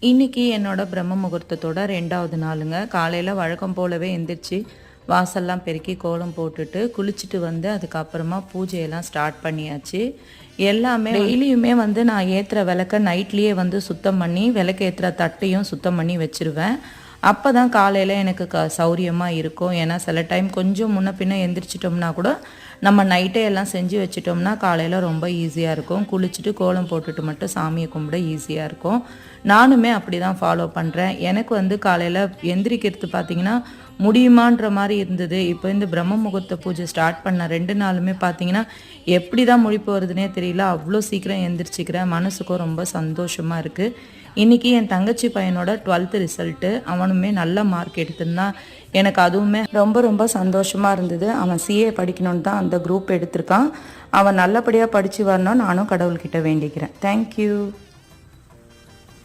இன்றைக்கி என்னோட பிரம்ம முகூர்த்தத்தோட 2வது நாளுங்க. காலையில் வழக்கம் போலவே எந்திரிச்சு வாசல்லாம் பெருக்கி கோலம் போட்டுட்டு குளிச்சுட்டு வந்து அதுக்கப்புறமா பூஜையெல்லாம் ஸ்டார்ட் பண்ணியாச்சு. எல்லாமே டெய்லியுமே வந்து நான் ஏற்றுற விளக்க நைட்லேயே வந்து சுத்தம் பண்ணி விளக்கு ஏற்றுற தட்டையும் சுத்தம் பண்ணி வச்சுருவேன். அப்போ தான் காலையில் எனக்கு சௌரியமாக இருக்கும். ஏன்னா சில டைம் கொஞ்சம் முன்ன பின்ன எந்திரிச்சிட்டோம்னா கூட நம்ம நைட்டே எல்லாம் செஞ்சு வச்சிட்டோம்னா காலையில் ரொம்ப ஈஸியாக இருக்கும். குளிச்சுட்டு கோலம் போட்டுட்டு மட்டும் சாமியை கும்பிட ஈஸியாக இருக்கும். நானுமே அப்படி தான் ஃபாலோ பண்ணுறேன். எனக்கு வந்து காலையில் எந்திரிக்கிறது பார்த்திங்கன்னா முடியுமான்ற மாதிரி இருந்தது. இப்போ இந்த பிரம்ம முகூர்த்த பூஜை ஸ்டார்ட் பண்ண 2 நாளுமே பார்த்திங்கன்னா எப்படி தான் முழிப்பு வருதுன்னே தெரியல. அவ்வளோ சீக்கிரம் எந்திரிச்சிக்கிறேன். மனசுக்கும் ரொம்ப சந்தோஷமாக இருக்குது. இன்றைக்கி என் தங்கச்சி பையனோட 12th ரிசல்ட்டு. அவனுமே நல்ல மார்க் எடுத்திருந்தான். எனக்கு அதுவுமே ரொம்ப ரொம்ப சந்தோஷமாக இருந்தது. அவன் சிஏ படிக்கணுன்னு தான் அந்த குரூப் எடுத்திருக்கான். அவன் நல்லபடியாக படித்து வரணும் நானும் கடவுள்கிட்ட வேண்டிக்கிறேன். தேங்க்யூ.